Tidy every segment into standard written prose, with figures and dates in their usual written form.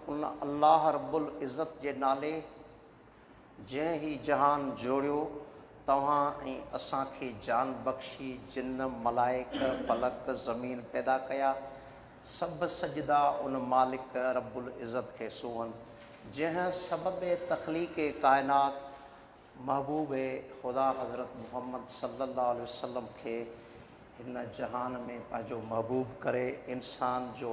उन अल्लाह रब्बुल इज़्ज़त जे नाले जंहिं ही जहान जोड़ियो तव्हां ऐं असांखे जान बख़्शी जिन मलाइक फलक ज़मीन पैदा कया सभु सजदा उन मालिक रब्बुल इज़्ज़त खे सुवनि जंहिं सबबे तख़लीक़ काइनात महबूब ख़ुदा हज़रत मुहम्मद सल्लल्लाहु अलैहि वसल्लम खे हिन जहान में पंहिंजो महबूब करे इंसान जो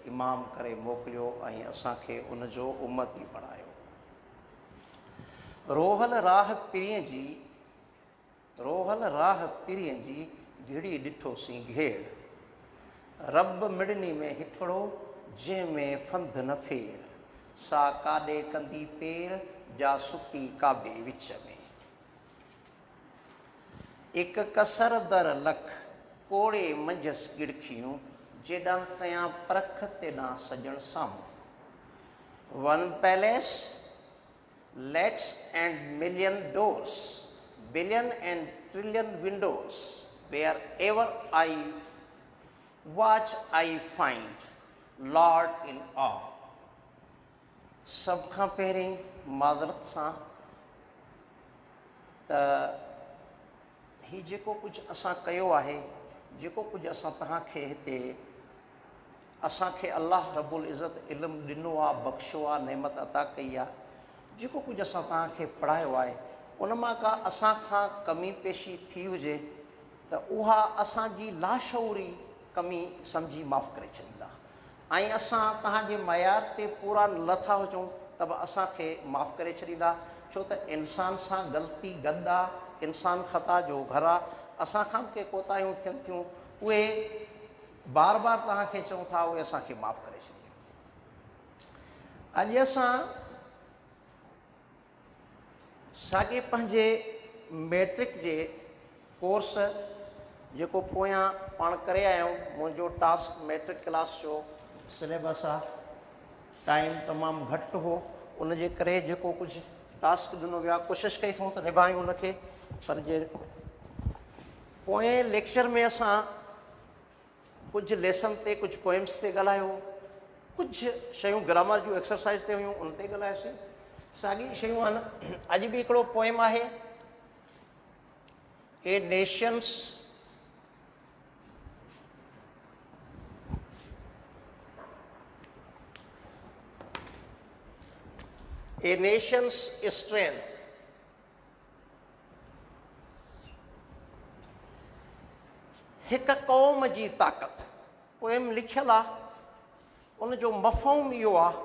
इमाम करे मोकिलियो ऐं असांखे उनजो उम्मती बणायो। रोहल राह पीरीअ जी घिड़ी ॾिठोसीं घेड़ रब मिड़नी में हिकिड़ो जंहिंमें फंद न फेर सा काॾे कंदी पेर जा सुती काबे विच में एक कसर दर लख कोड़े मंझस गिड़खियूं जेॾां कयां परख तेॾां सजण साम्हूं one palace lakhs and million doors billion and trillion windows wherever I watch I find lord in all. सभ खां पहिरीं माज़रत सां त ही जेको कुझु असां कयो आहे जेको कुझु असां तव्हांखे हिते असांखे अल्लाह रब्बुल इज़्ज़त इल्मु ॾिनो आहे बख़्शियो आहे नेमत अता कई आहे जेको कुझु असां तव्हांखे पढ़ायो आहे उन मां का असां खां कमी पेशी थी हुजे त उहा असांजी लाशऊरी कमी सम्झी माफ़ु करे छॾींदा ऐं असां तव्हांजे मयार ते पूरा लथा हुजूं त बि असांखे माफ़ु करे छॾींदा छो त इंसान सां ग़लती गॾु आहे इंसान ख़ता जो घर आहे असां खां बि के कोताहियूं थियनि थियूं उहे बार बार तव्हांखे चऊं था उहे असांखे माफ़ु करे छॾियो। अॼु असां साॻे पंहिंजे मैट्रिक जे कोर्स जेको पोयां पाण करे आया आहियूं मुंहिंजो टास्क मैट्रिक क्लास जो सिलेबस आहे टाइम तमामु घटि हो उनजे करे जेको कुझु टास्क ॾिनो वियो आहे कोशिशि कई अथऊं त निभायूं उनखे पर जे पोएं लेक्चर में असां कुझु लेसन ते कुझु पोइम्स ते ॻाल्हायो कुझु शयूं ग्रामर जूं एक्सरसाइज़ ते हुयूं उन ते ॻाल्हायोसीं साॻी शयूं आहिनि। अॼु बि हिकिड़ो पोइम आहे ए नेशंस स्ट्रेंथ हिक क़ौम जी ताक़त पोइम लिखियलु आहे उनजो मफ़हूम इहो आहे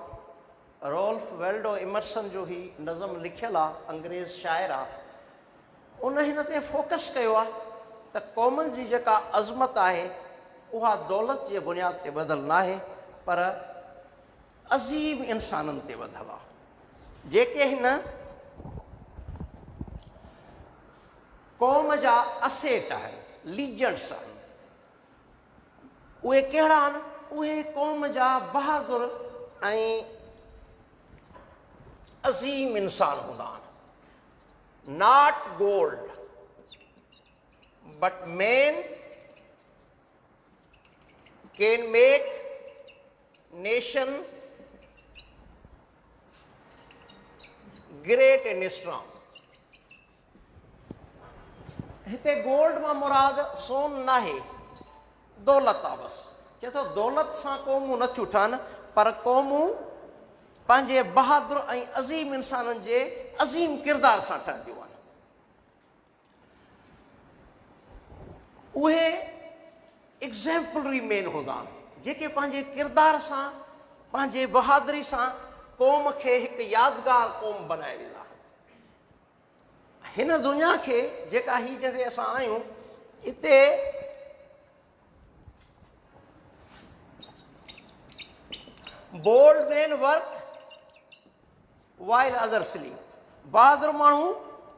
रॉल्फ वेल्डो इमर्सन जो ही नज़म लिखियलु आहे अंग्रेज़ शाइर आहे उन हिन ते फोकस कयो आहे त क़ौमनि जी जेका अज़मत आहे उहा दौलत जे बुनियाद ते ॿधल न आहे पर अज़ीम इंसाननि ते ॿधल आहे जेके हिन क़ौम जा असेट आहिनि लीजेंड्स आहिनि उहे कहिड़ा आहिनि उहे क़ौम जा बहादुर ऐं अज़ीम इंसान हूंदा आहिनि not gold but man can make nation great and strong. हिते गोल्ड मां मुराद सोन न आहे दौलत आहे बसि चए थो दौलत सां क़ौमूं नथियूं ठहनि पर क़ौमूं पंहिंजे बहादुर ऐं अज़ीम इंसाननि जे अज़ीम किरदार सां ठहंदियूं आहिनि। उहे एग्ज़ैम्पलरी मैन हूंदा आहिनि जेके पंहिंजे किरदार सां पंहिंजे बहादुरी सां क़ौम खे हिकु यादगार क़ौम बनाए वेंदा आहिनि। हिन दुनिया खे जेका ही जॾहिं असां आहियूं हिते bold man work while other sleep बहादुर माण्हू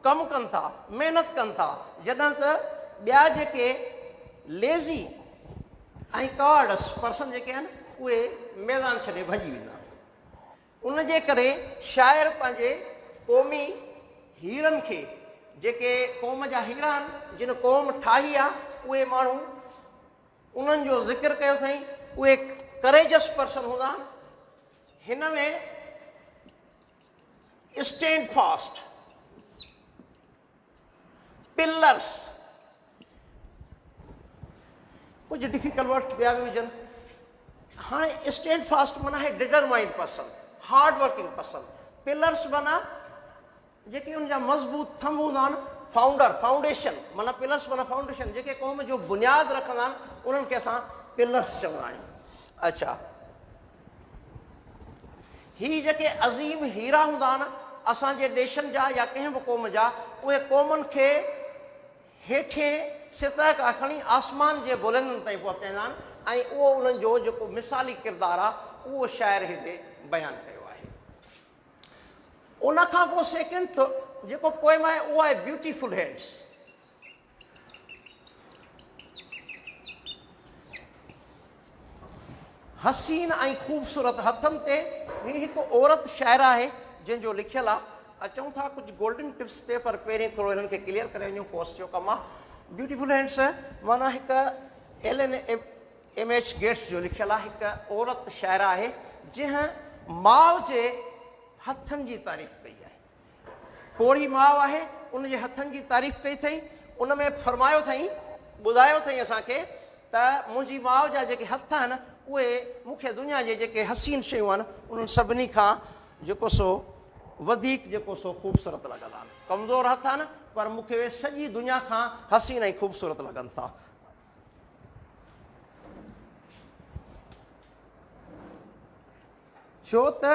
कमु कनि था महिनत कनि था जॾहिं त ॿिया जेके लेज़ी ऐं कॉवर्डस पर्सन जेके आहिनि उहे मैदान छॾे भॼी वेंदा आहिनि। उन जे करे शाइर पंहिंजे क़ौमी हीरनि खे जेके क़ौम जा हीरा आहिनि जिन क़ौम ठाही आहे उहे माण्हू उन्हनि जो ज़िक्र कयो अथई उहे करेजस पर्सन हूंदा आहिनि हिन में स्टैंड फास्ट, पिलर्स, कुछ डिफिकल्ट वर्ड्स ॿिया बि हुजनि। हाणे स्टैंड फास्ट माना है determined person, hard working person. Pillars माना जेके उनजा मज़बूत थंब हूंदा आहिनि, फाउंडर, फाउंडेशन माना पिलर्स माना फाउंडेशन, जेके क़ौम जो बुनियाद रखंदा आहिनि उन्हनि खे असां पिलर्स चवंदा आहियूं। अच्छा, ही जेके अज़ीम हीरा हूंदा आहिनि असांजे देशनि जा या कंहिं बि क़ौम जा, उहे क़ौमुनि खे हेठे सतह खां खणी आसमान जे बुलंदनि ताईं पहुचाईंदा आहिनि, ऐं उहो उन्हनि जो जेको मिसाली किरदारु आहे उहो शाइर हिते बयानु कयो आहे। उन खां पोइ सेकेंड जेको पोइम आहे उहो आहे ब्यूटीफुल हैंड्स। हसीन ऐं ख़ूबसूरत हथनि ते ही हिकु औरत शाइर आहे जंहिंजो लिखियलु आहे। अचूं था कुझु गोल्डन टिप्स ते, पर पहिरीं थोरो हिननि खे क्लियर करे वञूं, पोस्ट जो कमु आहे। ब्यूटीफुल हैंड्स माना हिकु LN-M-H गेट्स जो लिखियलु आहे, हिकु औरत शाइर आहे जंहिं माउ जे हथनि जी तारीफ़ कई आहे। पोड़ी माउ आहे, उनजे हथनि जी तारीफ़ कई अथई। उन में फरमायो अथई, ॿुधायो अथई असांखे त मुंहिंजी माउ जा जेके हथ आहिनि उहे मूंखे दुनिया जे जेके हसीन शयूं आहिनि उन्हनि सभिनी खां जेको सो वधीक जेको सो ख़ूबसूरत लॻंदा आहिनि। कमज़ोर हथ आहिनि पर मूंखे उहे सॼी दुनिया खां हसीन ऐं ख़ूबसूरत लॻनि था। छो त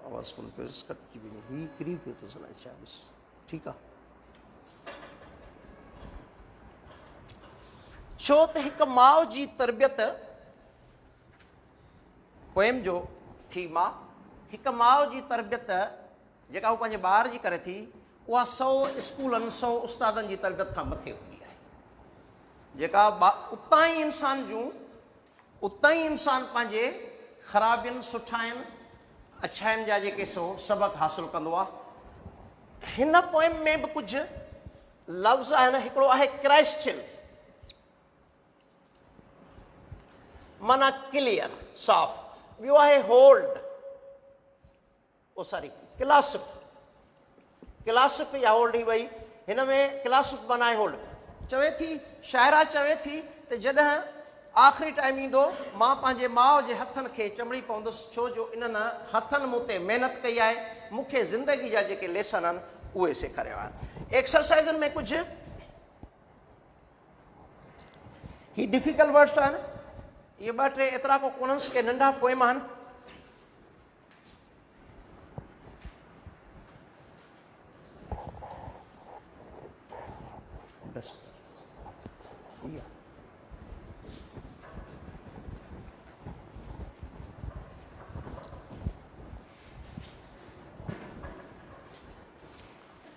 आवाज़ कोन पियो कटिजी वञे, हीउ किरी पियो थो सलाह छा ॾिस, ठीकु आहे। छो त हिकु माउ जी तरबियत, पोइम जो थीम आहे, हिकु माउ जी तरबियत जेका उहा पंहिंजे ॿार जी करे थी, उहा 100 स्कूलनि 100 उस्तादनि जी तरबियत खां मथे हूंदी आहे। जेका उतां ई इंसान पंहिंजे ख़राबियुनि सुठाइनि अच्छाइनि जा जेके सो सबक़ हासिलु कंदो आहे। हिन पोइम में बि कुझु लफ़्ज़ आहिनि। हिकिड़ो आहे क्राइस्टिल माना क्लियर, साफ़। ॿियो आहे होल्ड, क्लासिप, क्लासिप या होल्ड ही वई। हिन में क्लासिप माना आहे होल्ड। चवे थी, शाइरा चवे थी त जॾहिं आख़िरी टाइम ईंदो मां पंहिंजे माउ जे हथनि खे चमड़ी पवंदुसि, छो जो इन्हनि हथनि मूं ते महिनत कई आहे, मूंखे ज़िंदगी जा जेके लेसन आहिनि उहे सेखारिया आहिनि। एक्सरसाइज़नि में कुझु ही डिफिकल्ट वर्ड्स आहिनि, इहे 2-3 एतिरा को कोन्हनि के नंढा पोइम आहिनि।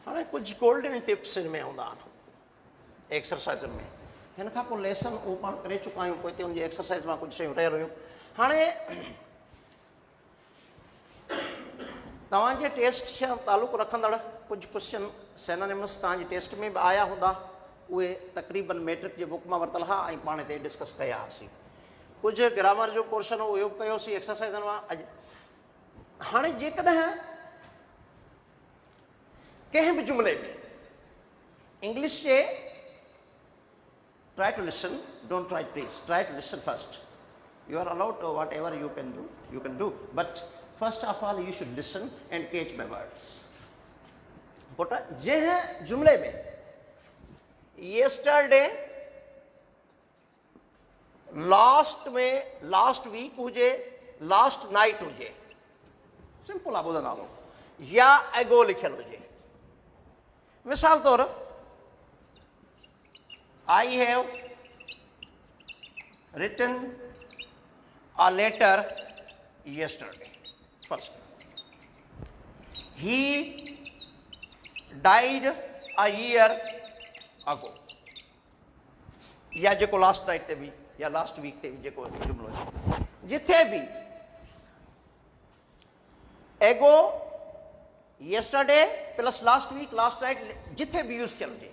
हाणे कुझु गोल्डन टिप्स हिन में हूंदा आहिनि एक्सरसाइज़ुनि में। हिन खां पोइ लेसन उहो पाण करे चुका आहियूं, पोइ हिते हुनजी एक्सरसाइज़ मां कुझु शयूं रहियल हुयूं। हाणे तव्हांजे टेस्ट सां तालुक़ु रखंदड़ कुझु क्वेश्चन सेनोनिमस तव्हांजी टेस्ट में बि आया हूंदा, उहे तक़रीबन मैट्रिक जे बुक मां वरितल हुआ ऐं पाण हिते डिस्कस कया हुआसीं। कुझु ग्रामर जो पोर्शन उहो बि कयोसीं एक्सरसाइज़नि मां अॼु। हाणे जेकॾहिं कंहिं बि जुमिले में English J try to listen, don't try please, try to listen first. You are allowed to whatever you can do, but first of all you should listen and catch my words. But जंहिं जुमिले में yesterday, last week हुजे, last night हुजे, simple आहे ॿुधंदा हलो, या एगो लिखियलु हुजे। मिसाल तौर I have written a letter yesterday. First, he died a year ago. या जेको लास्ट नाइट ते बि या लास्ट वीक ते बि जेको जुमिलो हुजे, जिथे बि ago yesterday plus last week last night जिथे बि यूज़ थियल हुजे,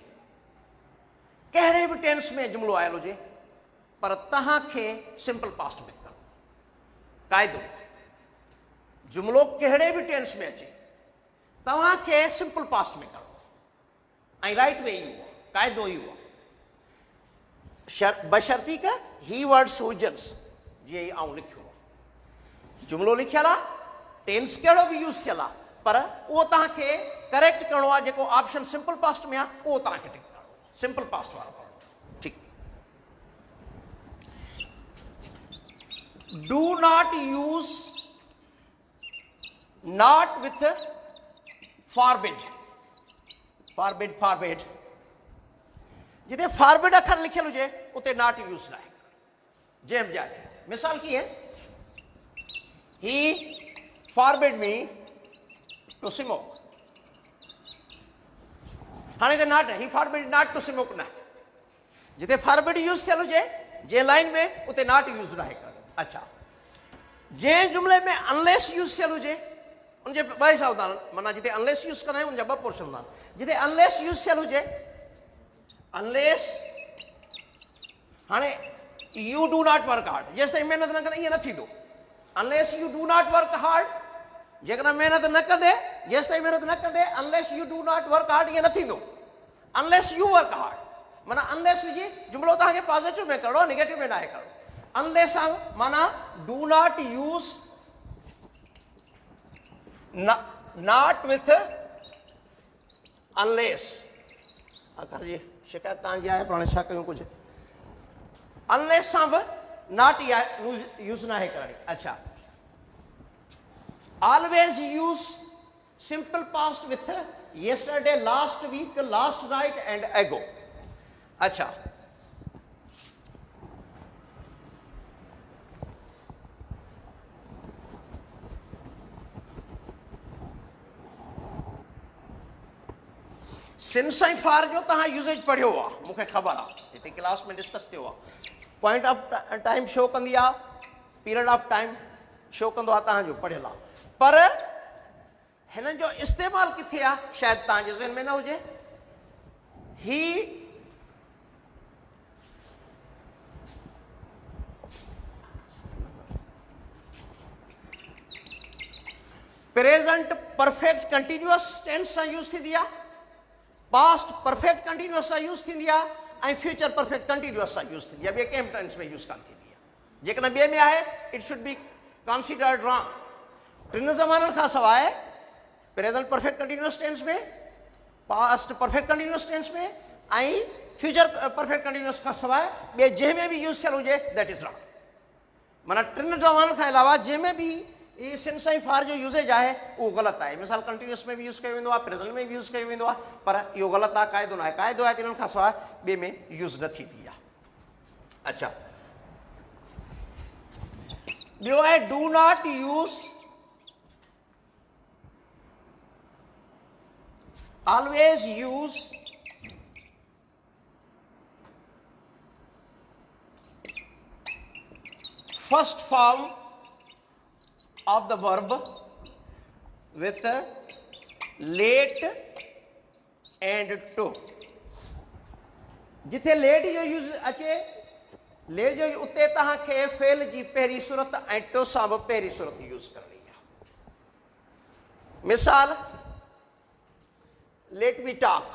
कहिड़े बि टेंस में जुमिलो आयल हुजे पर तव्हांखे सिंपल पास्ट में करणो क़ाइदो जुमिलो कहिड़े बि टेंस में अचे तव्हांखे सिंपल पास्ट में करणो ऐं राइट वे इहो आहे क़ाइदो इहो आहे बशर्ती का ही वर्ड्स हुजन्स जीअं ई आउं लिखियो आहे जुमिलो लिखियल आहे टेंस कहिड़ो बि यूज़ थियल आहे पर उहो तव्हांखे करेक्ट करिणो आहे जेको ऑप्शन सिंपल पास्ट में आहे उहो तव्हांखे टिक करिणो आहे सिंपल पास्ट वारो करिणो ठीकु do not use not with forbid जिते फॉरबिड अखर लिखियल हुजे उते नॉट यूज़ न आहे जंहिं बि जाइ मिसाल कीअं ही फॉरबिड मी टू स्मोक हाणे त नॉट ही फॉरबिड नॉट टू स्मोक न जिते फॉरबिड यूज़ थियल हुजे जंहिं लाइन में उते नॉट यूज़ न आहे अच्छा जंहिं जुमिले में अनलेस यूज़ थियल हुजे उनजे ॿ हिसा हूंदा आहिनि माना जिते अनलेस यूज़ कंदा आहियूं उनजा ॿ पोर्शन हूंदा आहिनि जिते अनलेस यूज़ थियल हुजे अनलेस हाणे U do not work hard जेसि ताईं महिनत न कंदे ईअं न थींदो unless U do not work hard जेकॾहिं महिनत न कंदे जेसि ताईं महिनत न कंदे unless U do not work hard ईअं न थींदो अनलेस यू वर्क हार्ड माना अनलेस विझी जुमिलो तव्हांखे पॉज़िटिव में करिणो आहे नेगेटिव में न आहे करिणो अनलेस माना do not use not with unless आख़िर जी शिकायत तव्हांजी आहे पर हाणे छा कयूं कुझु अनलेस सां बि नॉट यूज़ न आहे करणी अच्छा always use simple past with yesterday last week last night and ago अच्छा सिंस ऐं फार जो तव्हां यूज़ेज पढ़ियो आहे मूंखे ख़बर आहे हिते क्लास में डिस्कस थियो आहे पॉइंट ऑफ टाइम शो कंदी आहे पीरियड ऑफ टाइम शो कंदो आहे तव्हांजो पढ़ियल आहे पर हिननि जो इस्तेमालु किथे आहे शायदि तव्हांजे ज़हन में न हुजे ही प्रेजेंट परफेक्ट कंटिन्यूअस टेंस सां यूज़ थींदी आहे पास्ट परफेक्ट कंटिन्यूअस सां यूज़ थींदी आहे ऐं फ्यूचर परफेक्ट कंटिन्यूअस सां यूज़ थींदी आहे ॿिए कंहिं टेंस में यूज़ कोन थींदी आहे जेकॾहिं ॿिए में आहे it should be considered wrong टिनि ज़माननि खां सवाइ प्रेजेंट परफेक्ट कंटिन्यूअस टेंस में पास्ट परफेक्ट कंटिन्यूअस टेंस में ऐं फ्यूचर परफेक्ट कंटिन्यूअस खां सवाइ ॿिए जंहिं में बि यूज़ थियल हुजे दैट इज़ रॉन्ग माना टिनि ज़माननि खां अलावा जंहिं में बि ये सिंस ऐं फार जो यूज़ेज आहे उहो ग़लति आहे मिसाल कंटिन्यूअस में बि यूज़ कयो वेंदो आहे प्रेज़ेंट में बि यूज़ कयो वेंदो आहे पर इहो ग़लति आहे क़ाइदो न आहे क़ाइदो आहे तिन्हनि खां सवाइ ॿिए में यूज़ न थींदी आहे अच्छा ॿियो आहे do not use always use first form of the verb with late and to जिथे लेट जो यूज़ अचे लेट जो उते तव्हांखे फेल जी पहिरीं सूरत ऐं टो सां बि पहिरीं सूरत यूज़ करणी आहे मिसाल लेट मी टॉक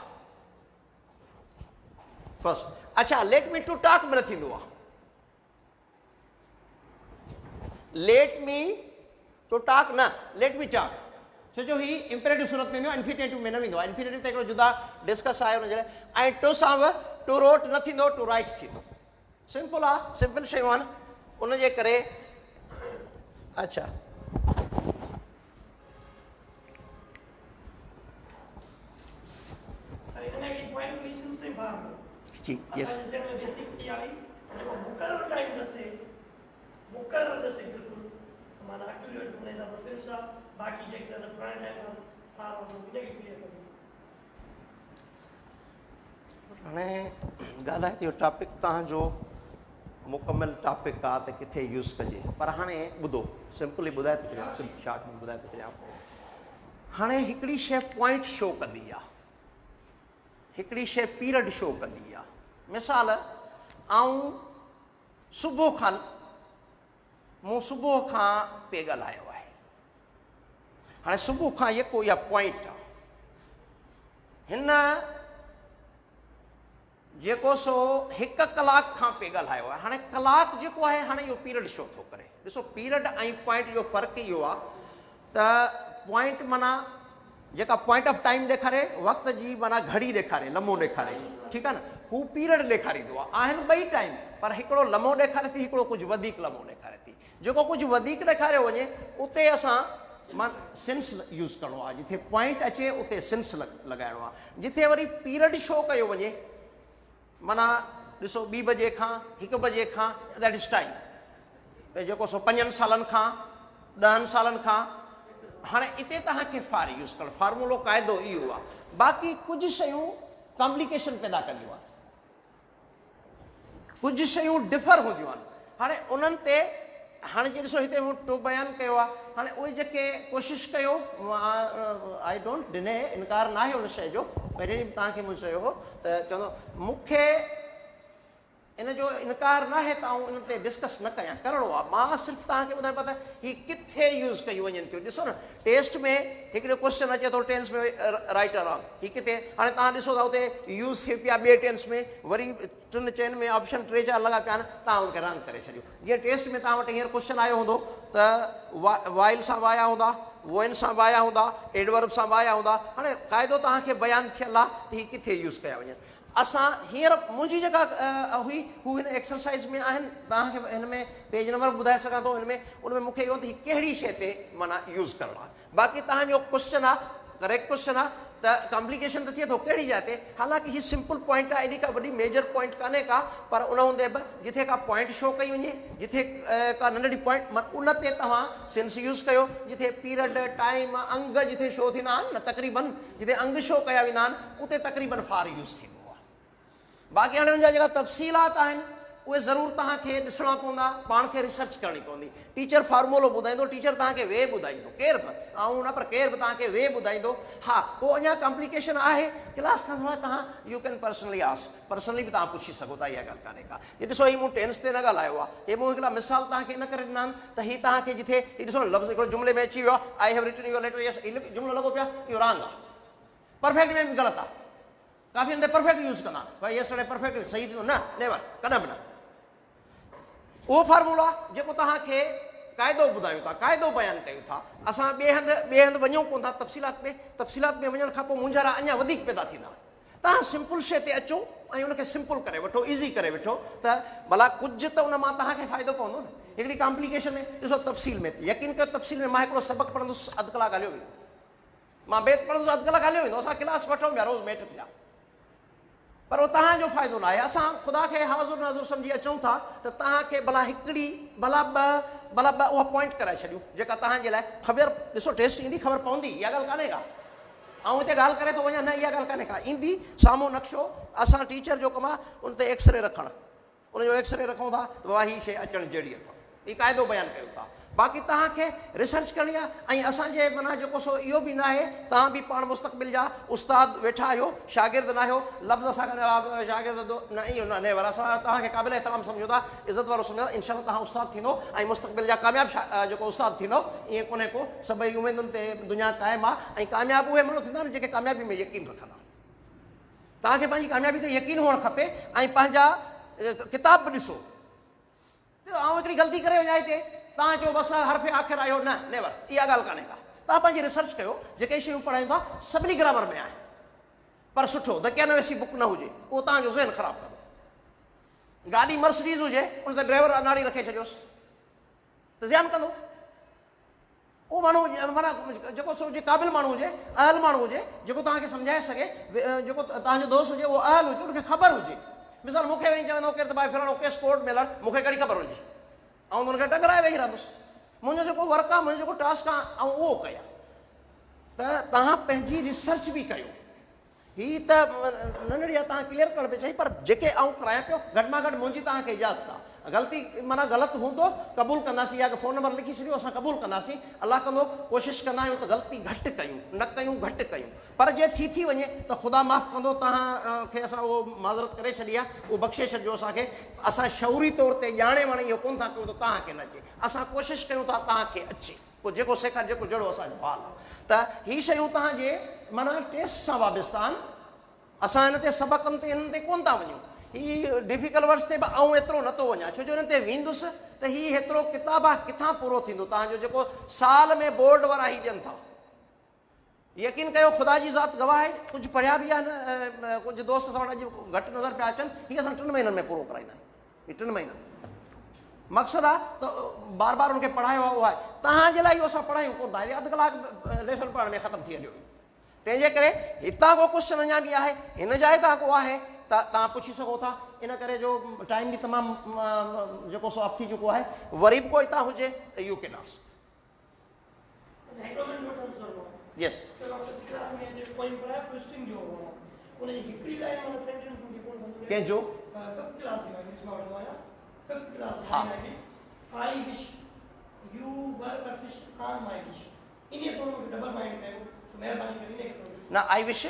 फर्स्ट अच्छा लेट मी टू टॉक में न थींदो आहे लेट मी टू टॉक न लेट मी टॉक छो जो ही इंपेरेटिव सूरत में वेंदो आहे इन्फिनेटिव में न वेंदो आहे इन्फिनेटिव त हिकिड़ो जुदा डिस्कस आहे हुनजे लाइ ऐं टू सां बि टू रोट न थींदो टू राइट थींदो सिंपल आहे सिंपल शयूं आहिनि उनजे करे अच्छा जी हाणे ॻाल्हाए थी टॉपिक तव्हांजो मुकमल टॉपिक आहे त किथे यूज़ कजे पर हाणे ॿुधो सिंपली ॿुधाए थो छॾियां शॉर्ट में ॿुधाए थो छॾियां हाणे हिकिड़ी शइ पॉइंट शो कंदी आहे हिकिड़ी शइ पीरियड शो कंदी आहे मिसाल आऊं सुबुह खां मूं सुबुह खां पे ॻाल्हायो आहे। हाणे सुबुह खां जेको इहा पॉइंट आहे हिन जेको सो 1 कलाक खां पे ॻाल्हायो आहे। हाणे कलाक जेको आहे हाणे इहो पीरियड छो थो करे? ॾिसो पीरियड ऐं पॉइंट जो फ़र्क़ु इहो आहे त पॉइंट माना जेका पॉइंट ऑफ टाइम ॾेखारे वक़्त जी माना घड़ी ॾेखारे लम्हो ॾेखारे, ठीकु आहे न, हू पीरियड ॾेखारींदो आहे। आहिनि ॿई टाइम पर हिकिड़ो लम्हो ॾेखारे थी, हिकिड़ो कुझु वधीक लम्हो ॾेखारे थी। जेको कुझु वधीक ॾेखारियो वञे उते असां मां सिंस यूज़ करिणो आहे। जिथे पॉइंट अचे उते सिंस लॻाइणो आहे। जिथे वरी पीरियड शो कयो वञे माना ॾिसो 2 बजे खां 1 बजे खां दैट इज़ टाइम, जेको सो 5 सालनि खां 10 सालनि खां। हाणे हिते तव्हांखे फार यूज़ करणु फार्मूलो क़ाइदो इहो आहे। बाक़ी कुझु शयूं कॉम्प्लिकेशन पैदा कंदियूं आहिनि, कुझु शयूं डिफर हूंदियूं आहिनि। हाणे उन्हनि ते हाणे जे ॾिसो हिते मूं टो बयानु कयो आहे। हाणे उहे जेके कोशिशि कयो, आई डोंट डिने, इनकार न आहे उन शइ जो। पहिरीं ॾींहुं तव्हांखे मूं चयो हो त चवंदो मूंखे इन जो इनकार न आहे त आउं इन ते डिस्कस न कयां, करिणो आहे। मां सिर्फ़ु तव्हांखे ॿुधायां पियो त हीअ किथे यूज़ कयूं वञनि थियूं। ॾिसो न टेस्ट में हिकिड़ो क्वेश्चन अचे थो टेंस में राइट और रॉन्ग, हीअ किथे हाणे तव्हां ॾिसो था उते यूज़ थिए पिया ॿिए टेंस में, वरी 3 चइनि में ऑप्शन 3-4 लॻा पिया आहिनि, तव्हां उनखे रॉन्ग करे छॾियो। जीअं टेस्ट में तव्हां वटि हींअर क्वेश्चन आयो हूंदो त वाइल सां वाया हूंदा, वोइन सां वाया हूंदा, एडवर्ब सां वाया हूंदा। हाणे क़ाइदो तव्हांखे बयानु थियल आहे त हीअ किथे यूज़ कया वञनि। असां हींअर मुंहिंजी जेका हुई हू हिन एक्सरसाइज़ में आहिनि, तव्हांखे हिन में पेज नंबर ॿुधाए सघां थो। हिन में उन में मूंखे इहो त हीअ कहिड़ी शइ ते माना यूज़ करिणो आहे। बाक़ी तव्हांजो क्वेश्चन आहे करेक्ट क्वेश्चन आहे त कॉम्प्लिकेशन त थिए थो कहिड़ी जाइ ते। हालांकि हीअ सिंपल पॉइंट आहे, एॾी का वॾी मेजर पॉइंट कान्हे का, पर उन हूंदे बि जिथे का पॉइंट शो कई वञे, जिथे का नंढड़ी पॉइंट उन ते तव्हां सेंस यूज़ कयो। जिथे पीरियड टाइम अंग जिथे शो थींदा आहिनि न तक़रीबन, जिथे अंग शो कया वेंदा आहिनि उते तक़रीबन फार यूज़ थींदो आहे। बाक़ी हाणे हुनजा जेका तफ़सीलात आहिनि उहे ज़रूरु तव्हांखे ॾिसणा पवंदा, पाण खे रिसर्च करणी पवंदी। टीचर फार्मूलो ॿुधाईंदो, टीचर तव्हांखे वे ॿुधाईंदो, केर बि ऐं न पर केर बि तव्हांखे वे ॿुधाईंदो। हा पोइ अञा कॉम्प्लिकेशन आहे क्लास खां सवाइ तव्हां U can personally ask, personally बि तव्हां पुछी सघो था, इहा ॻाल्हि कान्हे का। हीअ ॾिसो हीअ मूं टेंस ते न ॻाल्हायो आहे, हे मूं हिकिड़ा मिसाल तव्हांखे इन करे ॾिना आहिनि त हीअ तव्हांखे जिथे हीअ ॾिसो लफ़्ज़ हिकिड़ो जुमिले में अची वियो आहे, I have written your letter, yes जुमिलो लॻो पिया, इहो रॉन्ग आहे। परफेक्ट में बि ग़लति आहे, काफ़ी हंधि परफेक्ट यूज़ कंदा आहिनि, भई यस्टरडे परफेक्ट सही थींदो, न नेवर, कॾहिं बि न। उहो फार्मूलो आहे जेको तव्हांखे क़ाइदो ॿुधायूं था, क़ाइदो बयानु कयूं था। असां ॿिए हंधि वञूं कोन था तफ़सीलात में वञण खां पोइ मुंझारा अञा वधीक पैदा थींदा। तव्हां सिंपल शइ ते अचो ऐं उनखे सिंपल करे वठो, ईज़ी करे वठो, त भला कुझु त उन मां तव्हांखे फ़ाइदो पवंदो न। हिकिड़ी कॉम्प्लिकेशन में ॾिसो तफ़सील में, यकीन कयो तफ़सील में मां हिकिड़ो सबक़ु पढ़ंदुसि, 1/2 कलाक हलियो वेंदो, मां बेत पढ़ंदुसि 1/2 कलाक हलियो वेंदो। असां क्लास वठूं पिया रोज़ मेट जा, पर उहो तव्हांजो फ़ाइदो न आहे। असां ख़ुदा खे हाज़ुर नाज़ुर सम्झी अचूं था त तव्हांखे भला हिकिड़ी भला ॿ उहा पॉइंट कराए छॾियूं जेका तव्हांजे लाइ ख़बर। ॾिसो टेस्ट ईंदी ख़बर पवंदी, इहा ॻाल्हि कान्हे का। ऐं हिते ॻाल्हि करे थो वञा, न इहा ॻाल्हि कान्हे का, ईंदी साम्हूं नक्शो। असां टीचर जो कमु आहे उन ते एक्सरे रखणु, उनजो एक्सरे रखूं था त वाह हीअ शइ अचणु जहिड़ी अथव, हीअ क़ाइदो बयानु कयूं था। बाक़ी तव्हांखे रिसर्च करणी आहे। ऐं असांजे माना जेको सो इहो बि न आहे, तव्हां बि पाण मुस्तक़बिल जा उस्ताद वेठा आहियो, शागिर्द न आहियो। लफ़्ज़ सां गॾु शागिर्द न इहो न नेवर, असां तव्हांखे क़ाबिल एहतराम सम्झूं था, इज़त वारो सम्झो था। इनशाअल्लाह तव्हां उस्ताद थींदो ऐं मुस्तक़बिल जा कामयाबु जेको उस्ताद थींदो, ईअं कोन्हे को। सभई उमेदुनि ते दुनिया क़ाइमु आहे ऐं कामयाबु उहे माण्हू थींदा आहिनि जेके कामयाबी में यकीन रखंदा आहिनि। तव्हांखे पंहिंजी कामयाबी ते यकीन हुअणु खपे ऐं पंहिंजा किताब बि ॾिसो। आउं हिकिड़ी ग़लती करे वञा हिते, तव्हां चओ बसि हरफ़े आख़िर आयो, न नेवर, इहा ॻाल्हि कान्हे का। तव्हां पंहिंजी रिसर्च कयो, जेके शयूं पढ़ायूं था सभिनी ग्रामर में आहिनि, पर सुठो दकियानवेसी बुक न हुजे, उहो तव्हांजो ज़हन ख़राबु कंदो। गाॾी मर्सिडीज़ हुजे, उन ते ड्राइवर अनाड़ी रखे छॾियोसि त ज़ियान कंदो। उहो माण्हू माना जेको सो हुजे क़ाबिल माण्हू हुजे, अहल माण्हू हुजे, जेको तव्हांखे सम्झाए सघे, जेको तव्हांजो दोस्त हुजे उहो अहल हुजे, उनखे ख़बर हुजे। मिसाल मूंखे वञी चवंदो केरु त भाई फलाणो केस कोर्ट में लड़, मूंखे कहिड़ी ख़बर हुजे, ऐं हुनखे टकराए वेही रहंदुसि। मुंहिंजो जेको वर्क आहे, मुंहिंजो जेको टास्क आहे, ऐं उहो कयां। त तव्हां पंहिंजी रिसर्च बि कयो। हीअ त नंढड़ी आहे, तव्हां क्लियर करणु पियो चाही, पर जेके आउं करायां पियो घटि में घटि मुंहिंजी तव्हांखे इजाज़त आहे। ग़लती माना ग़लति हूंदो क़बूल कंदासीं, या फ़ोन नंबर लिखी छॾियो असां क़बूल कंदासीं, अलाह कंदो, कोशिशि कंदा आहियूं त ग़लती घटि कयूं, न कयूं घटि कयूं, पर जे थी वञे त ख़ुदा माफ़ कंदो, तव्हांखे असां उहो माज़रत करे छॾी आहे, उहो बख़्शे छॾिजो असांखे। असां शऊरी तौर ते ॼाणे वणे इहो कोन था कयूं त तव्हांखे न अचे, असां कोशिशि कयूं था तव्हांखे अचे, पोइ जेको सेखार जेको जहिड़ो असांजो हाल आहे। त हीअ शयूं तव्हांजे माना टेस्ट सां वाबस्ता आहिनि, असां हिन ते सबक़नि ते हिननि ते कोन था वञूं। हीअ डिफिकल्ट वर्ड्स ते बि आऊं एतिरो नथो वञा, छो जो हिन ते वेंदुसि त हीअ हेतिरो किताब आहे किथां पूरो थींदो, तव्हांजो जेको साल में बोर्ड वारा ही ॾियनि था। यकीन कयो ख़ुदा जी ज़ात गवाह आहे, कुझु पढ़िया बि आहिनि, कुझु दोस्त असां वटि अॼु घटि नज़र पिया अचनि, हीअ असां 3 महीननि में पूरो कराईंदा आहियूं। हीअ 3 महीननि मक़सदु आहे त बार बार हुनखे पढ़ायो आहे, उहो आहे तव्हांजे लाइ इहो असां पढ़ायूं कोन था, अधु कलाकु लेसन पढ़ण में ख़तमु थी हलियो। तंहिंजे करे हितां को क्वेश्चन अञा बि आहे, हिन जाइ तां को आहे त तव्हां पुछी सघो था, इन करे जो टाइम बि तमामु जेको सो अप थी चुको आहे, वरी बि को हितां हुजे त यू कैन आस्क। यस कंहिंजो हाँ I wish you were a fish on my dish. इन थोरो डबल माइंड कयो, महिरबानी करे ना आई विश